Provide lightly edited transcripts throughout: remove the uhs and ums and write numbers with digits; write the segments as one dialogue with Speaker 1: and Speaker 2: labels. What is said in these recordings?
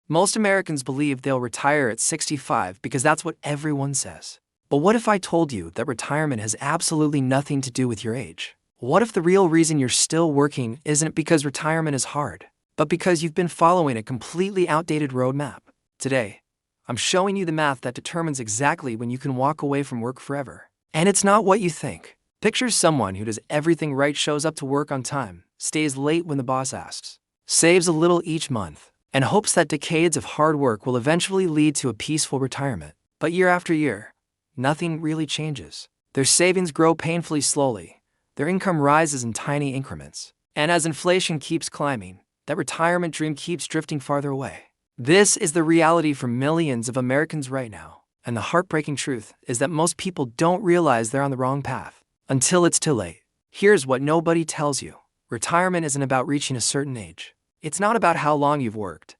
Speaker 1: Most Americans believe they'll retire at 65 because that's what everyone says. But what if I told you that retirement has absolutely nothing to do with your age? What if the real reason you're still working isn't because retirement is hard, but because you've been following a completely outdated roadmap? Today, I'm showing you the math that determines exactly when you can walk away from work forever. And it's not what you think. Picture someone who does everything right, shows up to work on time, stays late when the boss asks, saves a little each month, and hopes that decades of hard work will eventually lead to a peaceful retirement. But year after year, nothing really changes. Their savings grow painfully slowly. Their income rises in tiny increments. And as inflation keeps climbing, that retirement dream keeps drifting farther away. This is the reality for millions of Americans right now. And the heartbreaking truth is that most people don't realize they're on the wrong path until it's too late. Here's what nobody tells you. Retirement isn't about reaching a certain age. It's not about how long you've worked,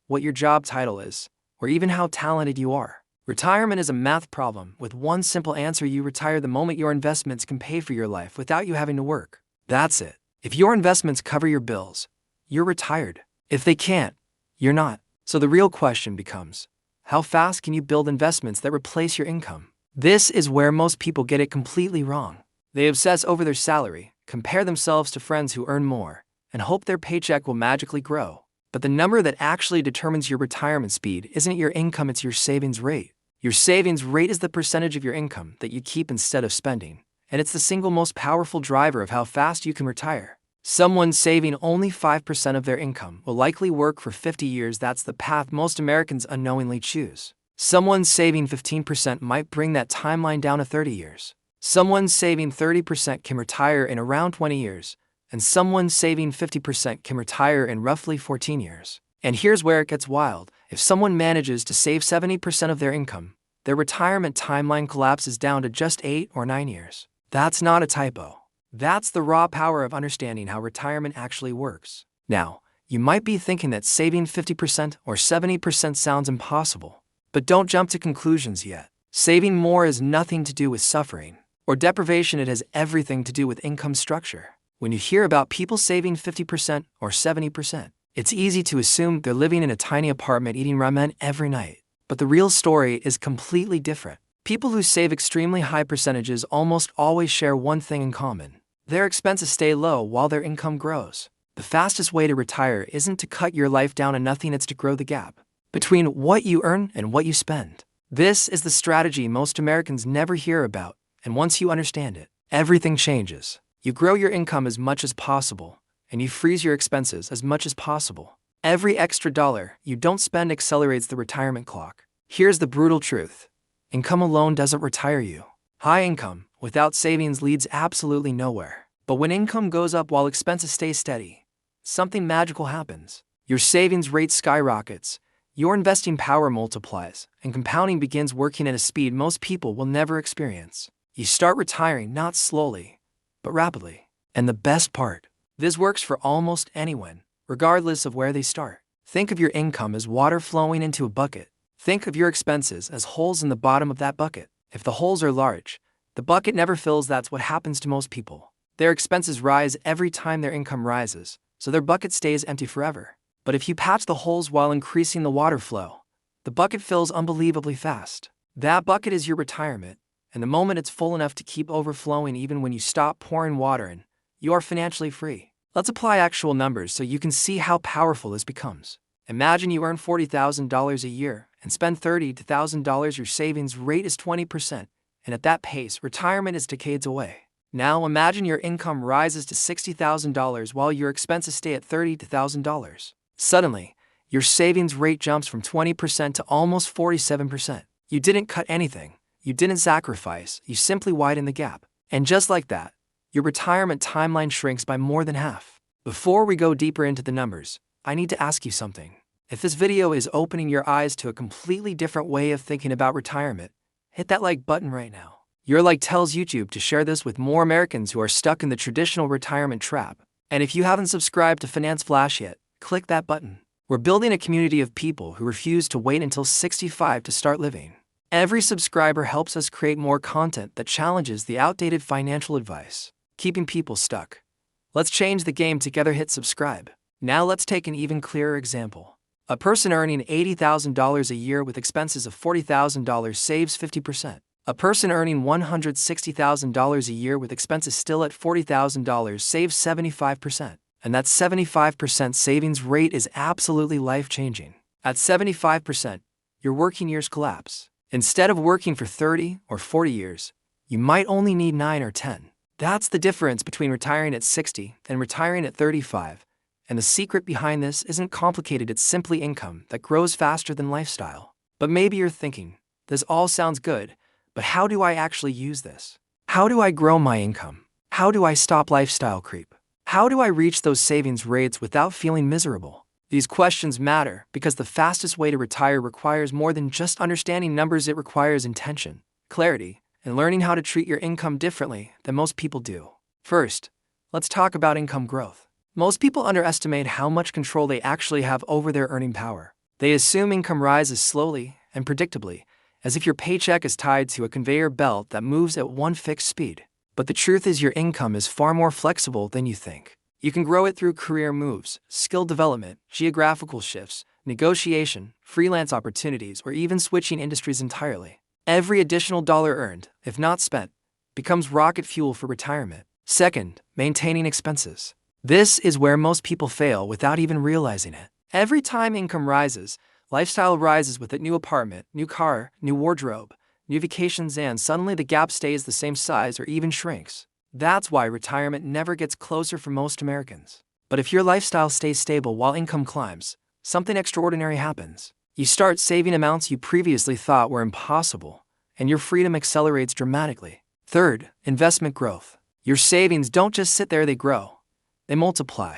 Speaker 1: what your job title is, or even how talented you are. Retirement is a math problem with one simple answer: you retire the moment your investments can pay for your life without you having to work. That's it. If your investments cover your bills, you're retired. If they can't, you're not. So the real question becomes, how fast can you build investments that replace your income? This is where most people get it completely wrong. They obsess over their salary, compare themselves to friends who earn more, and hope their paycheck will magically grow. But the number that actually determines your retirement speed isn't your income, it's your savings rate. Your savings rate is the percentage of your income that you keep instead of spending, and it's the single most powerful driver of how fast you can retire. Someone saving only 5% of their income will likely work for 50 years. That's the path most Americans unknowingly choose. Someone saving 15% might bring that timeline down to 30 years. Someone saving 30% can retire in around 20 years, and someone saving 50% can retire in roughly 14 years. And here's where it gets wild. If someone manages to save 70% of their income, their retirement timeline collapses down to just 8 or 9 years. That's not a typo. That's the raw power of understanding how retirement actually works. Now, you might be thinking that saving 50% or 70% sounds impossible, but don't jump to conclusions yet. Saving more has nothing to do with suffering or deprivation. It has everything to do with income structure. When you hear about people saving 50% or 70%, it's easy to assume they're living in a tiny apartment eating ramen every night. But the real story is completely different. People who save extremely high percentages almost always share one thing in common. Their expenses stay low while their income grows. The fastest way to retire isn't to cut your life down to nothing, it's to grow the gap between what you earn and what you spend. This is the strategy most Americans never hear about, and once you understand it, everything changes. You grow your income as much as possible, and you freeze your expenses as much as possible. Every extra dollar you don't spend accelerates the retirement clock. Here's the brutal truth. Income alone doesn't retire you. High income without savings leads absolutely nowhere. But when income goes up while expenses stay steady, something magical happens. Your savings rate skyrockets, your investing power multiplies, and compounding begins working at a speed most people will never experience. You start retiring not slowly, but rapidly. And the best part, this works for almost anyone, regardless of where they start. Think of your income as water flowing into a bucket. Think of your expenses as holes in the bottom of that bucket. If the holes are large, the bucket never fills. That's what happens to most people. Their expenses rise every time their income rises, so their bucket stays empty forever. But if you patch the holes while increasing the water flow, the bucket fills unbelievably fast. That bucket is your retirement, and the moment it's full enough to keep overflowing even when you stop pouring water in, you are financially free. Let's apply actual numbers so you can see how powerful this becomes. Imagine you earn $40,000 a year and spend $30,000. Your savings rate is 20%, and at that pace, retirement is decades away. Now imagine your income rises to $60,000 while your expenses stay at $30,000. Suddenly, your savings rate jumps from 20% to almost 47%. You didn't cut anything. You didn't sacrifice. You simply widened the gap. And just like that, your retirement timeline shrinks by more than half. Before we go deeper into the numbers, I need to ask you something. If this video is opening your eyes to a completely different way of thinking about retirement, hit that like button right now. Your like tells YouTube to share this with more Americans who are stuck in the traditional retirement trap. And if you haven't subscribed to Finance Flash yet, click that button. We're building a community of people who refuse to wait until 65 to start living. Every subscriber helps us create more content that challenges the outdated financial advice, keeping people stuck. Let's change the game together. Hit subscribe. Now let's take an even clearer example. A person earning $80,000 a year with expenses of $40,000 saves 50%. A person earning $160,000 a year with expenses still at $40,000 saves 75%. And that 75% savings rate is absolutely life-changing. At 75%, your working years collapse. Instead of working for 30 or 40 years, you might only need 9 or 10. That's the difference between retiring at 60 and retiring at 35. And the secret behind this isn't complicated, it's simply income that grows faster than lifestyle. But maybe you're thinking, this all sounds good, but how do I actually use this? How do I grow my income? How do I stop lifestyle creep? How do I reach those savings rates without feeling miserable? These questions matter because the fastest way to retire requires more than just understanding numbers. It requires intention, clarity, and learning how to treat your income differently than most people do. First, let's talk about income growth. Most people underestimate how much control they actually have over their earning power. They assume income rises slowly and predictably, as if your paycheck is tied to a conveyor belt that moves at one fixed speed. But the truth is your income is far more flexible than you think. You can grow it through career moves, skill development, geographical shifts, negotiation, freelance opportunities, or even switching industries entirely. Every additional dollar earned, if not spent, becomes rocket fuel for retirement. Second, maintaining expenses. This is where most people fail without even realizing it. Every time income rises, lifestyle rises with it. New apartment, new car, new wardrobe, new vacations, and suddenly the gap stays the same size or even shrinks. That's why retirement never gets closer for most Americans. But if your lifestyle stays stable while income climbs, something extraordinary happens. You start saving amounts you previously thought were impossible, and your freedom accelerates dramatically. Third, investment growth. Your savings don't just sit there, they grow. They multiply,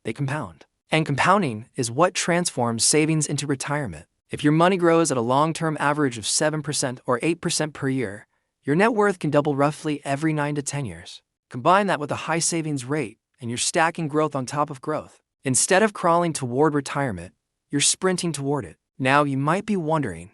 Speaker 1: they compound. And compounding is what transforms savings into retirement. If your money grows at a long-term average of 7% or 8% per year, your net worth can double roughly every 9 to 10 years. Combine that with a high savings rate, and you're stacking growth on top of growth. Instead of crawling toward retirement, you're sprinting toward it. Now you might be wondering,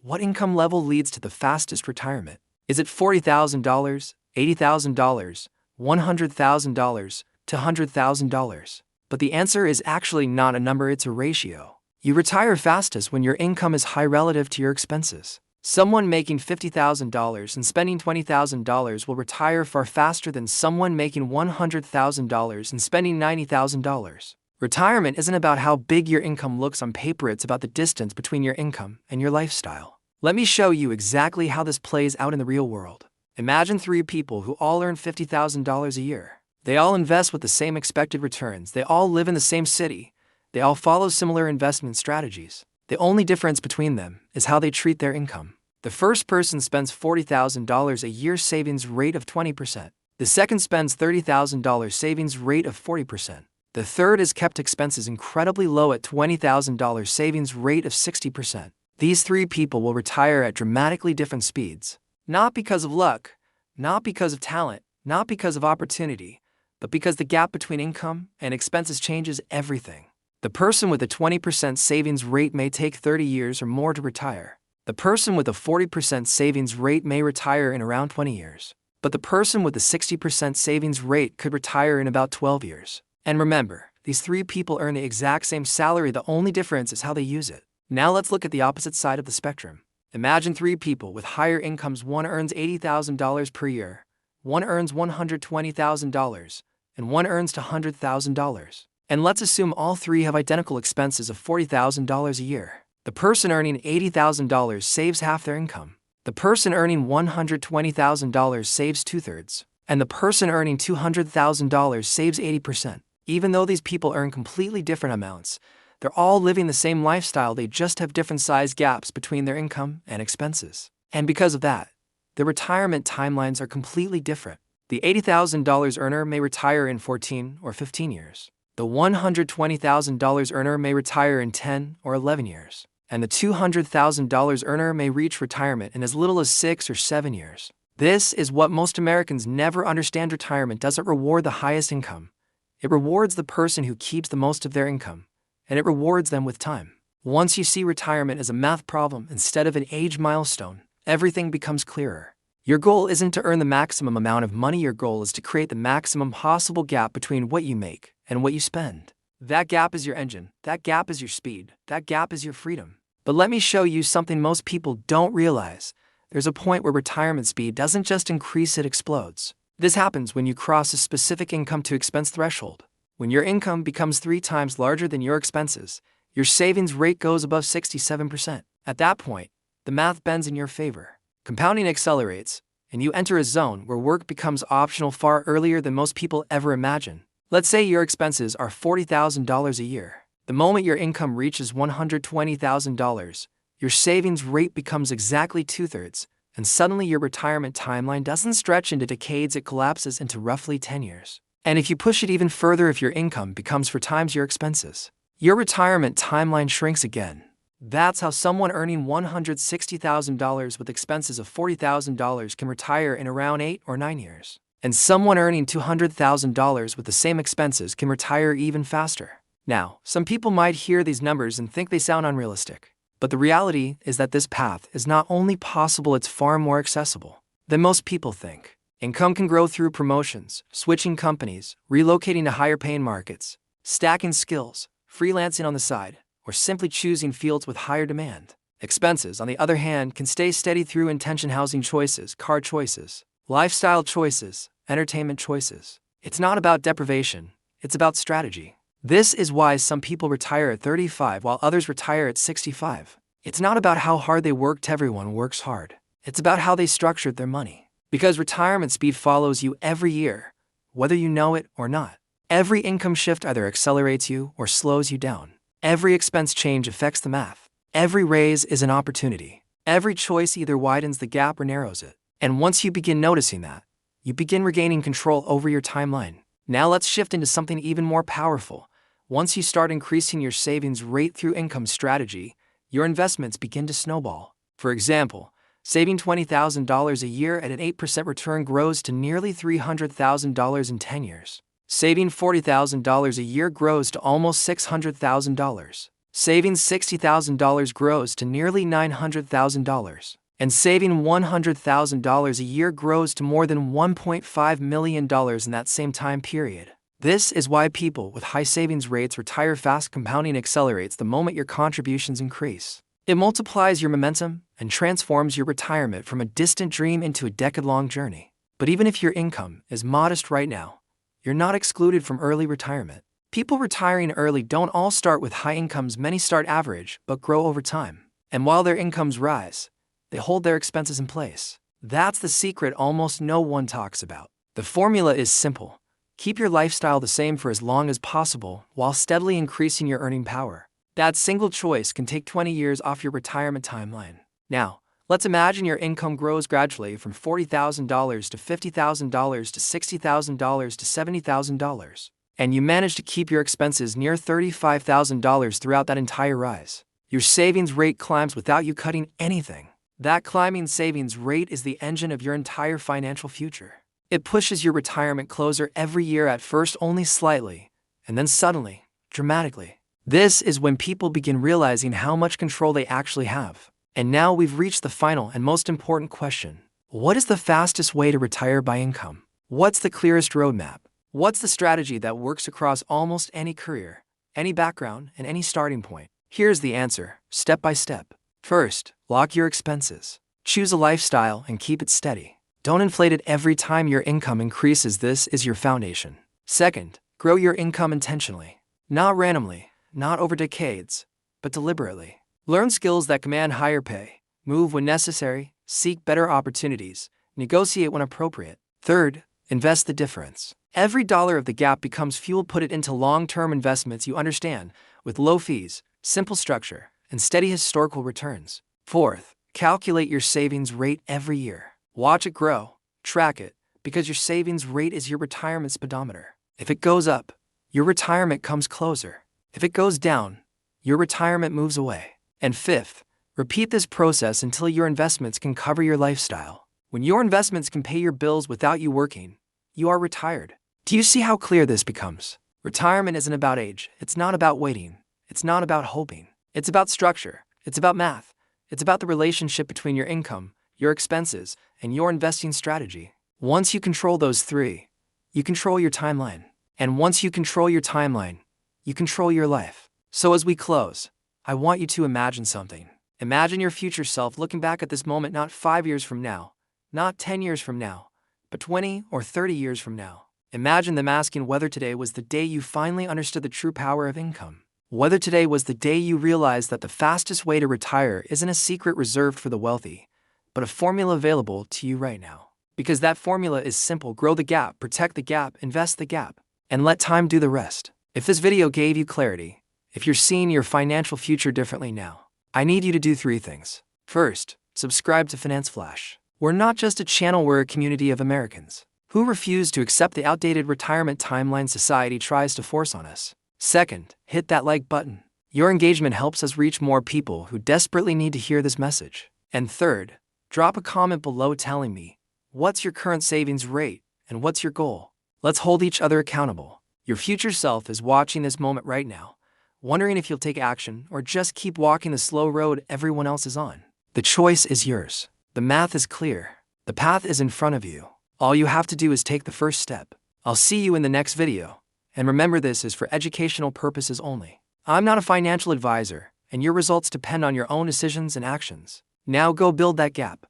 Speaker 1: what income level leads to the fastest retirement? Is it $40,000, $80,000, $100,000, to $100,000? But the answer is actually not a number, it's a ratio. You retire fastest when your income is high relative to your expenses. Someone making $50,000 and spending $20,000 will retire far faster than someone making $100,000 and spending $90,000. Retirement isn't about how big your income looks on paper, it's about the distance between your income and your lifestyle. Let me show you exactly how this plays out in the real world. Imagine 3 people who all earn $50,000 a year. They all invest with the same expected returns. They all live in the same city. They all follow similar investment strategies. The only difference between them is how they treat their income. The first person spends $40,000 a year, savings rate of 20%. The second spends $30,000, savings rate of 40%. The third has kept expenses incredibly low at $20,000, savings rate of 60%. These 3 people will retire at dramatically different speeds. Not because of luck, not because of talent, not because of opportunity, but because the gap between income and expenses changes everything. The person with a 20% savings rate may take 30 years or more to retire. The person with a 40% savings rate may retire in around 20 years. But the person with a 60% savings rate could retire in about 12 years. And remember, these 3 people earn the exact same salary, the only difference is how they use it. Now let's look at the opposite side of the spectrum. Imagine 3 people with higher incomes. One earns $80,000 per year, one earns $120,000, and one earns $100,000. And let's assume all 3 have identical expenses of $40,000 a year. The person earning $80,000 saves half their income. The person earning $120,000 saves 2/3. And the person earning $200,000 saves 80%. Even though these people earn completely different amounts, they're all living the same lifestyle, they just have different size gaps between their income and expenses. And because of that, their retirement timelines are completely different. The $80,000 earner may retire in 14 or 15 years. The $120,000 earner may retire in 10 or 11 years. And the $200,000 earner may reach retirement in as little as 6 or 7 years. This is what most Americans never understand. Retirement doesn't reward the highest income. It rewards the person who keeps the most of their income, and it rewards them with time. Once you see retirement as a math problem instead of an age milestone, everything becomes clearer. Your goal isn't to earn the maximum amount of money, your goal is to create the maximum possible gap between what you make and what you spend. That gap is your engine, that gap is your speed, that gap is your freedom. But let me show you something most people don't realize. There's a point where retirement speed doesn't just increase, it explodes. This happens when you cross a specific income to expense threshold. When your income becomes 3 times larger than your expenses, your savings rate goes above 67%. At that point, the math bends in your favor. Compounding accelerates, and you enter a zone where work becomes optional far earlier than most people ever imagine. Let's say your expenses are $40,000 a year. The moment your income reaches $120,000, your savings rate becomes exactly 2/3, and suddenly your retirement timeline doesn't stretch into decades, it collapses into roughly 10 years. And if you push it even further, if your income becomes 4 times your expenses, your retirement timeline shrinks again. That's how someone earning $160,000 with expenses of $40,000 can retire in around 8 or 9 years. And someone earning $200,000 with the same expenses can retire even faster. Now, some people might hear these numbers and think they sound unrealistic. But the reality is that this path is not only possible, it's far more accessible than most people think. Income can grow through promotions, switching companies, relocating to higher paying markets, stacking skills, freelancing on the side, or simply choosing fields with higher demand. Expenses, on the other hand, can stay steady through intention, housing choices, car choices, lifestyle choices, entertainment choices. It's not about deprivation, it's about strategy. This is why some people retire at 35 while others retire at 65. It's not about how hard they worked, everyone works hard. It's about how they structured their money. Because retirement speed follows you every year, whether you know it or not. Every income shift either accelerates you or slows you down. Every expense change affects the math. Every raise is an opportunity. Every choice either widens the gap or narrows it. And once you begin noticing that, you begin regaining control over your timeline. Now let's shift into something even more powerful. Once you start increasing your savings rate through income strategy, your investments begin to snowball. For example, saving $20,000 a year at an 8% return grows to nearly $300,000 in 10 years. Saving $40,000 a year grows to almost $600,000. Saving $60,000 grows to nearly $900,000. And saving $100,000 a year grows to more than $1.5 million in that same time period. This is why people with high savings rates retire fast. Compounding accelerates the moment your contributions increase. It multiplies your momentum and transforms your retirement from a distant dream into a decade-long journey. But even if your income is modest right now, you're not excluded from early retirement. People retiring early don't all start with high incomes. Many start average but grow over time. And while their incomes rise, they hold their expenses in place. That's the secret almost no one talks about. The formula is simple. Keep your lifestyle the same for as long as possible while steadily increasing your earning power. That single choice can take 20 years off your retirement timeline. Now, let's imagine your income grows gradually from $40,000 to $50,000 to $60,000 to $70,000. And you manage to keep your expenses near $35,000 throughout that entire rise. Your savings rate climbs without you cutting anything. That climbing savings rate is the engine of your entire financial future. It pushes your retirement closer every year, at first only slightly, and then suddenly, dramatically. This is when people begin realizing how much control they actually have. And now we've reached the final and most important question. What is the fastest way to retire by income? What's the clearest roadmap? What's the strategy that works across almost any career, any background, and any starting point? Here's the answer, step by step. First, lock your expenses. Choose a lifestyle and keep it steady. Don't inflate it every time your income increases. This is your foundation. Second, grow your income intentionally. Not randomly, not over decades, but deliberately. Learn skills that command higher pay. Move when necessary. Seek better opportunities. Negotiate when appropriate. Third, invest the difference. Every dollar of the gap becomes fuel. Put it into long-term investments you understand, with low fees, simple structure, and steady historical returns. Fourth, calculate your savings rate every year. Watch it grow, track it, because your savings rate is your retirement speedometer. If it goes up, your retirement comes closer. If it goes down, your retirement moves away. And fifth, repeat this process until your investments can cover your lifestyle. When your investments can pay your bills without you working, you are retired. Do you see how clear this becomes? Retirement isn't about age. It's not about waiting. It's not about hoping. It's about structure. It's about math. It's about the relationship between your income, your expenses, and your investing strategy. Once you control those three, you control your timeline. And once you control your timeline, You control your life. So as we close, I want you to imagine something. Imagine your future self looking back at this moment not 5 years from now, not 10 years from now, but 20 or 30 years from now. Imagine them asking whether today was the day you finally understood the true power of income. Whether today was the day you realized that the fastest way to retire isn't a secret reserved for the wealthy, but a formula available to you right now. Because that formula is simple: grow the gap, protect the gap, invest the gap, and let time do the rest. If this video gave you clarity, if you're seeing your financial future differently now, I need you to do 3 things. First, subscribe to Finance Flash. We're not just a channel, we're a community of Americans who refuse to accept the outdated retirement timeline society tries to force on us. Second, hit that like button. Your engagement helps us reach more people who desperately need to hear this message. And third, drop a comment below telling me, what's your current savings rate and what's your goal? Let's hold each other accountable. Your future self is watching this moment right now, wondering if you'll take action or just keep walking the slow road everyone else is on. The choice is yours. The math is clear. The path is in front of you. All you have to do is take the first step. I'll see you in the next video. And remember, this is for educational purposes only. I'm not a financial advisor, and your results depend on your own decisions and actions. Now go build that gap.